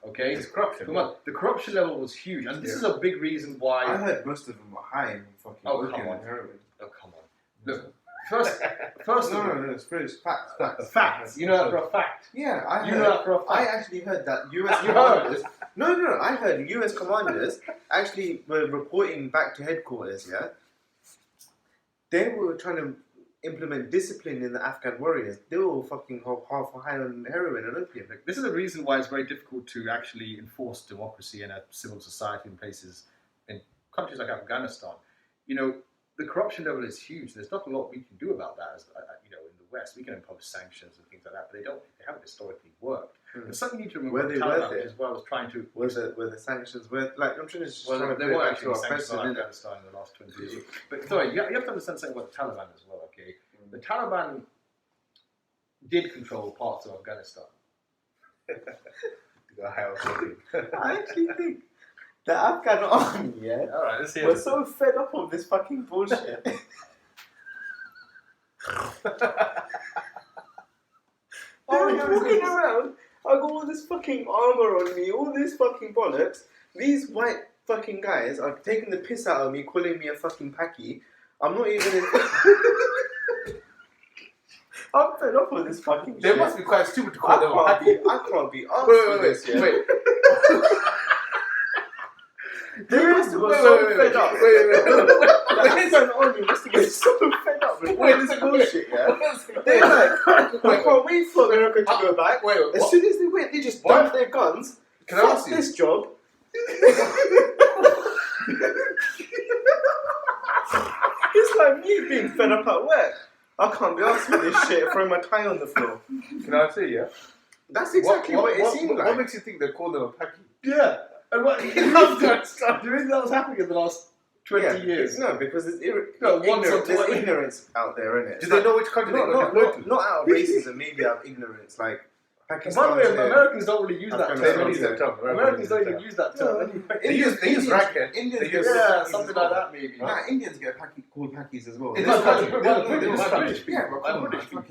Okay, It's corruption. The corruption level was huge, and this is a big reason why. I heard most of them were high in fucking opium and heroin. Oh come on! Look, first, no, it's facts. Facts. You know that for a fact. Yeah, I You know that for a fact. I actually heard that US You commanders. No, I heard US commanders actually were reporting back to headquarters. Yeah, they were trying to implement discipline in the Afghan warriors. They were fucking half high on heroin and opium. This is the reason why it's very difficult to actually enforce democracy and a civil society in places, in countries like Afghanistan. You know, the corruption level is huge. There's not a lot we can do about that, as you know, in the West. We can impose sanctions and things like that, but they haven't historically worked. There's something you need to remember. Were they worth it? Which is what I was trying to. Were the sanctions worth? Like I'm trying to. There were actually sanctions on Afghanistan in the last 20 years. But sorry, you have to understand something about the Taliban as well. Okay, the Taliban did control parts of Afghanistan. I actually think the Afghan army, All right, let's hear we're so fed up of this fucking bullshit. I'm walking around, I got all this fucking armor on me, all this fucking bollocks. These white fucking guys are taking the piss out of me, calling me a fucking packy. I'm not even in... I'm fed up with this fucking shit. They must be quite stupid to call them a packy. I can't be asked for this, yeah? Wait. They must have got so fed up. Wait. The army must have been so fed up with all this bullshit, yeah? They're like, I can't wait for America to go back. As soon as they went, they just dumped their guns. Can I ask you? This job. It's like me being fed up at work. I can't be asked for this shit, throw my tie on the floor. Can I say, yeah? That's exactly what it seemed like. What makes you think they call them a packy? Yeah. And what do you think that was happening in the last 20 years? No, because there's there's ignorance out there, isn't it? Do they know which country they're going to go to? Not out of racism, maybe out of ignorance. Like, Pakistan. By the way, Americans don't really use that term. Term. Americans don't even use that term anyway. They use racket. Indians get something like that maybe. Nah, Indians get called Pakis as well. In this country. Yeah, but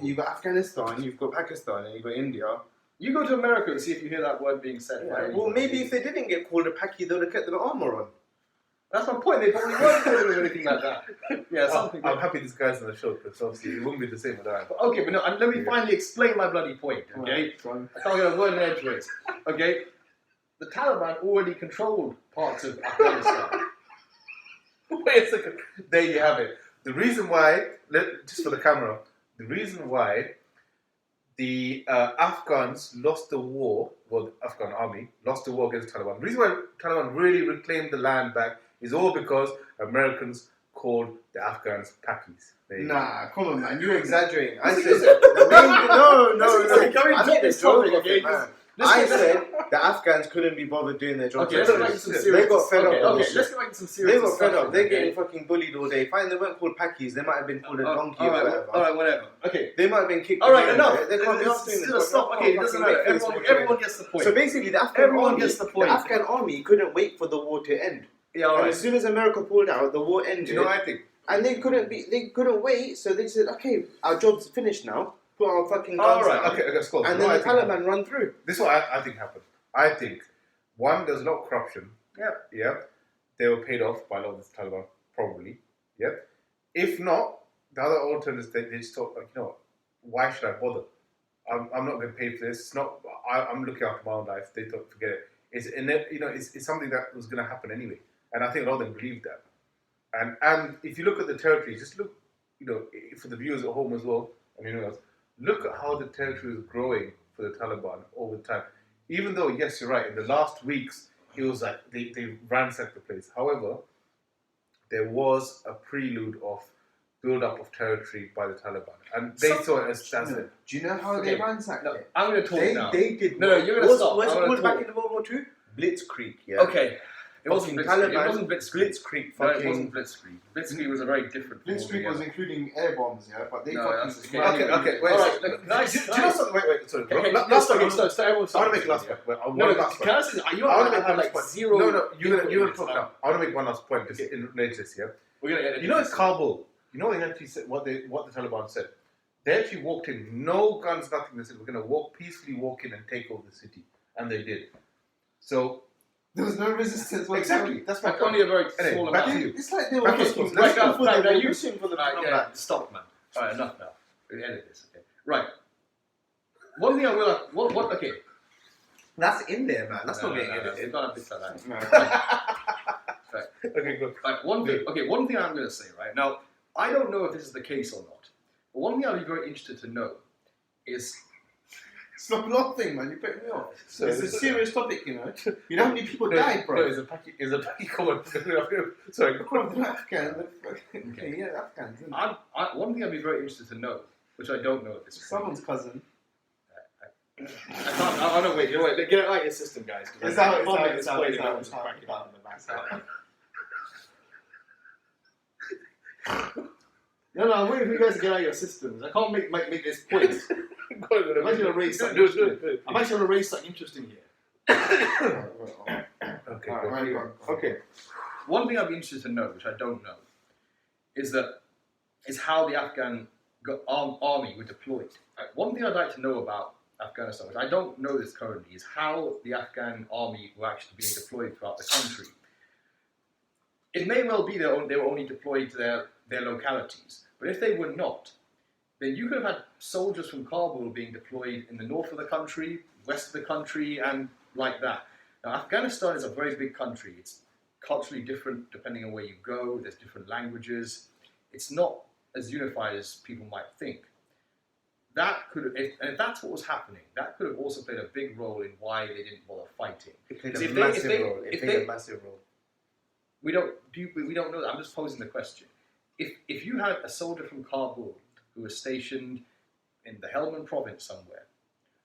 you've got Afghanistan, you've got Pakistan, and you've got India. You go to America and see if you hear that word being said. Yeah. Well, maybe if they didn't get called a Paki, they would have kept their armour on. That's my point. They probably weren't calling them anything like that. Yeah, something. I'm happy this guy's on the show because obviously it wouldn't be the same without him. Okay, but no, and let me finally explain my bloody point. Okay, I can't get a word in edgeways. Okay, the Taliban already controlled parts of Afghanistan. Wait a second. There you have it. The reason why, just for the camera, the reason why the Afghans lost the war, well, the Afghan army lost the war against the Taliban. The reason why Taliban really reclaimed the land back is all because Americans called the Afghans Pakis. Nah, come on, man, you're exaggerating. I said I said the Afghans couldn't be bothered doing their job. Okay, let's get back to some serious. They got fed up. Okay, let's get back to some serious. They got fed up. They're getting fucking bullied all day. Fine, they weren't called Pakis. They might have been called a donkey or whatever. Alright, whatever. Okay. They might have been kicked. Alright, enough. They can't be asked doing this. Stop. Okay, it doesn't matter. Everyone gets the point. So basically, the Afghan army couldn't wait for the war to end. Yeah, alright. And as soon as America pulled out, the war ended. Do you know what I think? And they couldn't wait, so they said, okay, our job's finished now. Put our fucking guns down. Okay, let's go. And then the Taliban run through. This is what I think happened. I think, one, there's a lot of corruption. Yeah. They were paid off by a lot of the Taliban, probably. Yeah. If not, the other alternatives, they just thought, like, you know, why should I bother? I'm not going to pay for this. It's not. I'm looking after my own life. They thought, forget it. It's something that was going to happen anyway. And I think a lot of them believed that. And if you look at the territory, just look, you know, for the viewers at home as well, and anyone else, look at how the territory is growing for the Taliban over time. Even though, yes, you're right, in the last weeks, it was like they ransacked the place. However, there was a prelude of build-up of territory by the Taliban. And they saw it as standard. Do you know how they ransacked it? I'm going to talk now. They did. No, you're going to stop. What's it called back in World War II? Blitzkrieg, yeah. Okay. It wasn't Blitzkrieg. It wasn't Blitzkrieg. No, it wasn't Blitzkrieg. Blitzkrieg was a very different thing. Blitzkrieg was including air bombs, yeah, but they fucking... Okay, wait. Alright, do you know something? Wait, sorry. Last time, I want to make a last point. I want to make like zero... No, you're going to talk now. I want to make one last point just in relation to this, yeah? You know in Kabul, you know they actually said, what the Taliban said? They actually walked in, no guns, nothing. They said, we're going to peacefully walk in and take over the city. And they did. So there was no resistance. Exactly. That's my point. Only a very small back amount. to you. It's like they were Back to pushing sports. for Let's the go. they were you- pushing for the Stop, man. All right, enough now. We edit this. Okay. Right. One thing I will. What? Okay. That's in there, man. That's not No, getting no, edited. it's not a bit like that. No. Okay, good. Like one thing. Okay. One thing I'm going to say right now. I don't know if this is the case or not. But one thing I'd be very interested to know is. It's not laughing, man. You put me off. So It's a serious topic, you know. You know how many people No, died, bro? No, it's a packy comment. Sorry, go on. From the Afghans. Okay, yeah, Afghans. Isn't it? One thing I'd be very interested to know, which I don't know at this point. Someone's cousin. I can't. Wait. You know what? Get it out of your system, guys. It's out. No, I'm waiting for you guys to get out of your systems. I can't make this point. I'm actually going to raise something interesting. I'm actually going to raise something interesting here. Okay, Alright, go. Okay. One thing I'd be interested to know, which I don't know, is how the Afghan army were deployed. One thing I'd like to know about Afghanistan, which I don't know this currently, is how the Afghan army were actually being deployed throughout the country. It may well be that they were only deployed to their localities, but if they were not, then you could have had soldiers from Kabul being deployed in the north of the country, west of the country, and like that. Now, Afghanistan is a very big country. It's culturally different depending on where you go. There's different languages. It's not as unified as people might think. That could have, if that's what was happening, that could have also played a big role in why they didn't bother fighting. It played If a they- massive if they- role. if It played they- a massive role. We don't know that. I'm just posing the question. If you had a soldier from Kabul who was stationed in the Helmand province somewhere,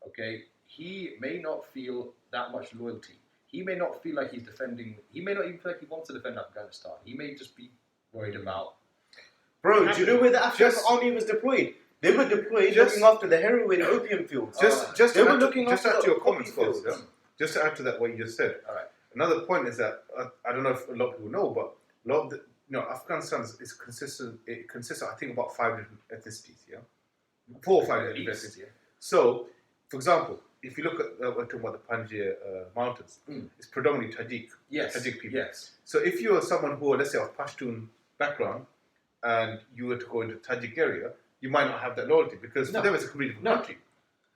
okay, he may not feel that much loyalty. He may not feel like he's defending. He may not even feel like he wants to defend Afghanistan. He may just be worried about. Bro, do you know where the Afghan Just- army was deployed? They were deployed Just- looking after the heroin opium fields. Just They to were add looking just after add to your the comments, poppy folks. fields. Yeah? Just to add to that, what you just said. All right. Another point is that I don't know if a lot of people know, but a lot of Afghanistan is consistent. It consists of, I think, about 5 different ethnicities. Yeah, 4 or 5 different ethnicities. Yeah. So, for example, if you look at we're talking about the Panjshir mountains, it's predominantly Tajik. Yes. Tajik people. Yes. So if you are someone who are, let's say, of Pashtun background, and you were to go into Tajik area, you might not have that loyalty because for them it's a completely different country.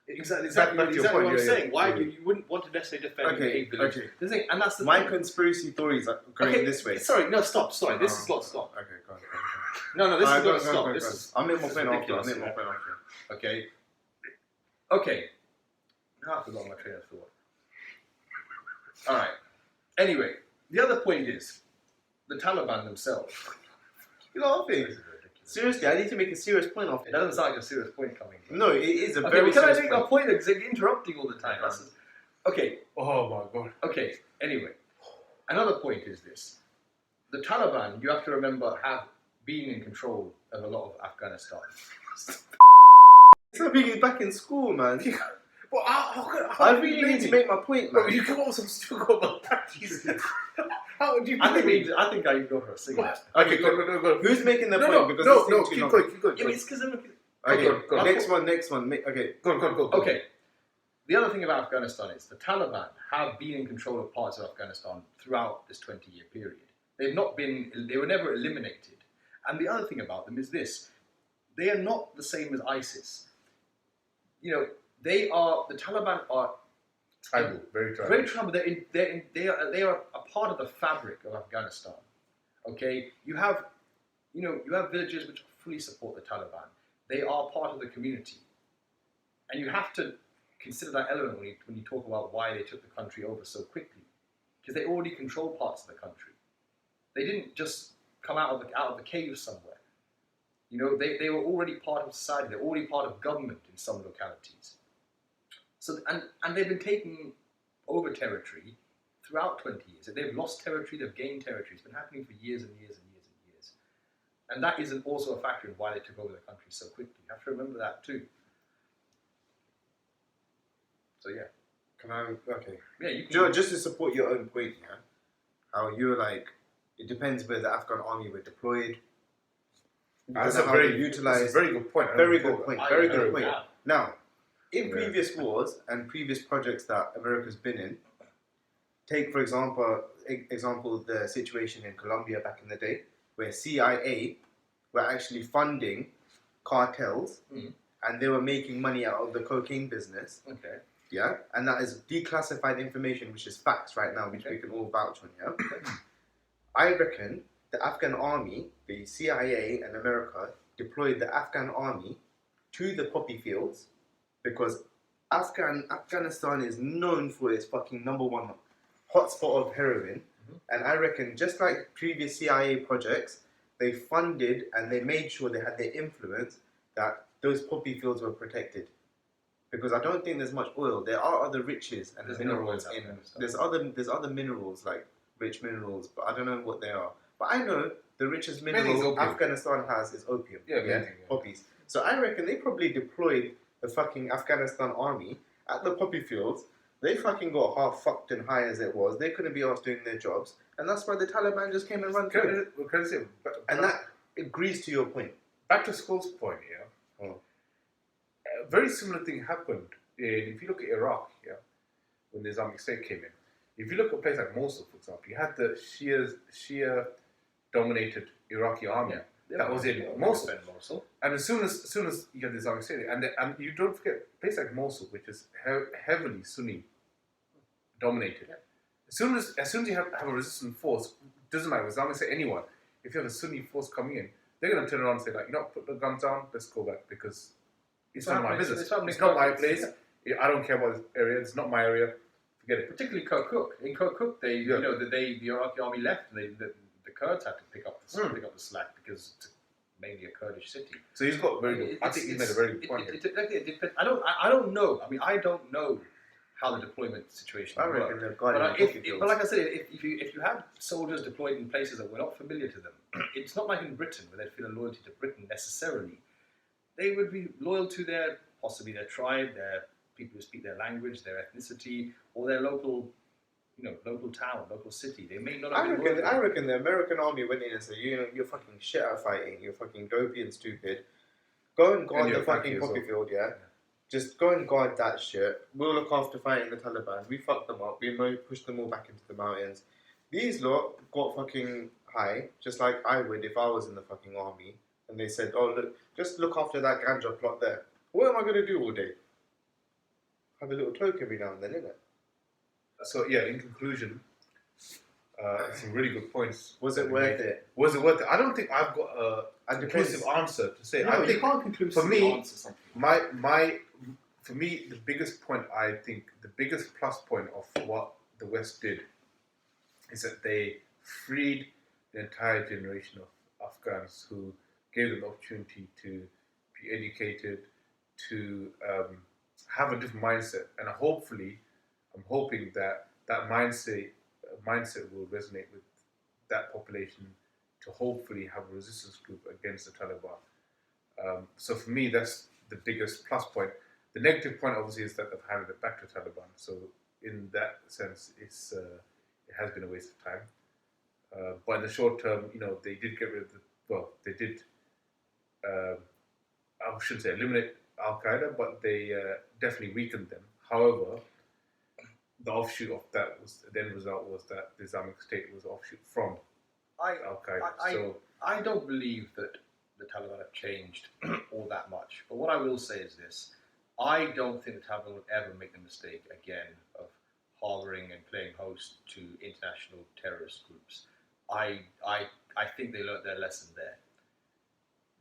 Exactly back to your exactly point, what I'm yeah, saying. yeah. Why Yeah. you wouldn't want to necessarily defend Okay, a village. okay. The thing, and that's the My thing. conspiracy theories are going this way. Sorry, no, stop. Sorry, this is not stop. Okay, go on. No, this is Go, not go, stop. go, This go. is I'll make my this is point after. ridiculous, I'll make my yeah. point after. okay. Okay. Now I forgot my train of thought. All right. Anyway, the other point is the Taliban themselves. You're laughing. This is ridiculous. Seriously, I need to make a serious point off It this. doesn't sound like a serious point coming. No, it is a Okay, very but can I serious make point. a point? Because you're interrupting all the time. Okay. Oh my god! Okay, anyway, another point is this. The Taliban, you have to remember, have been in control of a lot of Afghanistan. It's like being back in school, man. Well, I really need to make my point, Bro, man. you come up with some stupid about practice. How would you? I think I can go for a single. Okay, go. Who's making the point? No, Because no, this thing's too keep long. going. Yeah, but it's because Okay, Go on. next one. Okay. Go. Okay. The other thing about Afghanistan is the Taliban have been in control of parts of Afghanistan throughout this 20-year period. They were never eliminated. And the other thing about them is this: they are not the same as ISIS. You know, the Taliban are Tribal, very tribal. very tribal. They are a part of the fabric of Afghanistan. Okay, you have villages which fully support the Taliban. They are part of the community, and you have to consider that element when you talk about why they took the country over so quickly, because they already control parts of the country. They didn't just come out of the cave somewhere. You know, they were already part of society. They're already part of government in some localities. So and they've been taking over territory throughout 20 years. They've lost territory. They've gained territory. It's been happening for years and years and years and years. And that is also a factor in why they took over the country so quickly. You have to remember that too. So yeah. Can I? Okay. Yeah, you can. Joe, just to support your own point, yeah. How you were like, it depends where the Afghan army were deployed. That's Because of a how very they utilized. very good point. Very good point. Very good point. Yeah. Now, in Yeah. previous wars and previous projects that America's been in, take for example the situation in Colombia back in the day, where CIA were actually funding cartels and they were making money out of the cocaine business. Okay. Yeah, and that is declassified information, which is facts right now, which we can all vouch on. Yeah, I reckon the Afghan army, the CIA and America deployed the Afghan army to the poppy fields because Afghanistan is known for its fucking number one hotspot of heroin, and I reckon just like previous CIA projects, they funded and they made sure they had their influence that those poppy fields were protected. Because I don't think there's much oil. There are other riches and There's minerals no oil in. out There's other minerals like rich minerals, but I don't know what they are. But I know the richest Main thing is mineral opium. Afghanistan has is opium. Yeah, main thing, yeah. Poppies. So I reckon they probably deployed the fucking Afghanistan army at the poppy fields. They fucking got half fucked and high as it was. They couldn't be asked doing their jobs, and that's why the Taliban just came and run through it. And that agrees to your point. Back to Skull's point, yeah. Oh. A very similar thing happened if you look at Iraq, yeah, when the Islamic State came in. If you look at a place like Mosul, for example, you had the Shia-dominated Iraqi army that was in Mosul. And as soon as you had the Islamic State, and you don't forget, a place like Mosul, which is heavily Sunni dominated. Yeah. As soon as you have a resistant force, doesn't matter, Islamic State, anyone, if you have a Sunni force coming in, they're going to turn around and say, like, put the guns down, let's go back, because it's not my business. It's not my place. I don't care about this area. It's not my area. Forget it. Particularly Kirkuk. In Kirkuk, the Iraqi army left, and the Kurds had to pick up the slack because it's mainly a Kurdish city. So he's got very good. I think he's made a very good point. It depends. I don't know. I mean, I don't know how the deployment situation works. But like I said, if you have soldiers deployed in places that were not familiar to them, it's not like in Britain where they'd feel a loyalty to Britain necessarily. They would be loyal to possibly their tribe, their people who speak their language, their ethnicity, or their local town, local city. They may not. I reckon the American army went in and said, you're fucking shit at fighting. You're fucking dopey and stupid. Go and guard the fucking poppy field, yeah? Just go and guard that shit. We'll look after fighting the Taliban. We fucked them up. We pushed them all back into the mountains. These lot got fucking high, just like I would if I was in the fucking army. And they said, oh, look, just look after that ganja plot there. What am I going to do all day? Have a little toke every now and then, innit? So, yeah, in conclusion, some really good points. Was it worth it? Was it worth it? I don't think I've got a conclusive answer to say. No, I think you can't conclusively answer something. For me, the biggest point, I think, the biggest plus point of what the West did is that they freed the entire generation of Afghans who gave them the opportunity to be educated, to have a different mindset. And hopefully, I'm hoping that mindset will resonate with that population to hopefully have a resistance group against the Taliban. So for me, that's the biggest plus point. The negative point, obviously, is that they've handed it back to Taliban. So in that sense, it has been a waste of time. But in the short term, they did get rid of they did, I shouldn't say eliminate Al-Qaeda, but they definitely weakened them. However, the offshoot of that the end result was that the Islamic State was offshoot from Al-Qaeda. I don't believe that the Taliban have changed all that much. But what I will say is this. I don't think the Taliban will ever make the mistake again of harboring and playing host to international terrorist groups. I think they learned their lesson there.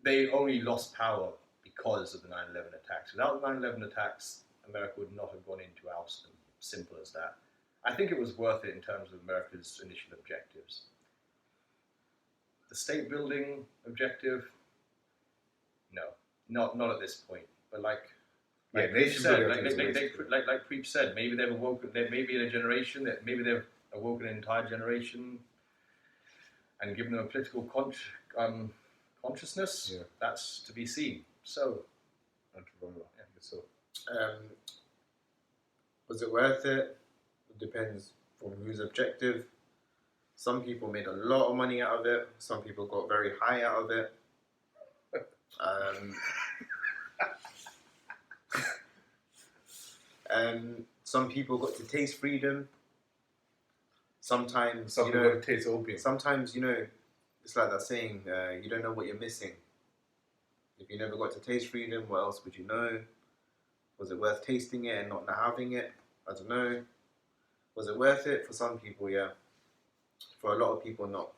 They only lost power because of the 9/11 attacks. Without the 9/11 attacks, America would not have gone in to oust them. Simple as that. I think it was worth it in terms of America's initial objectives. The state building objective, no, not at this point. But like Preep said, maybe they've awoken. Maybe in a generation maybe they've awoken an entire generation and given them a political consciousness. Yeah. That's to be seen. So, was it worth it? It depends from whose objective. Some people made a lot of money out of it. Some people got very high out of it. Some people got to taste freedom. Sometimes, Some you people know, want to taste opium. sometimes, you know, it's like that saying, you don't know what you're missing. If you never got to taste freedom, what else would you know? Was it worth tasting it and not having it? I don't know. Was it worth it? For some people, yeah. For a lot of people, not.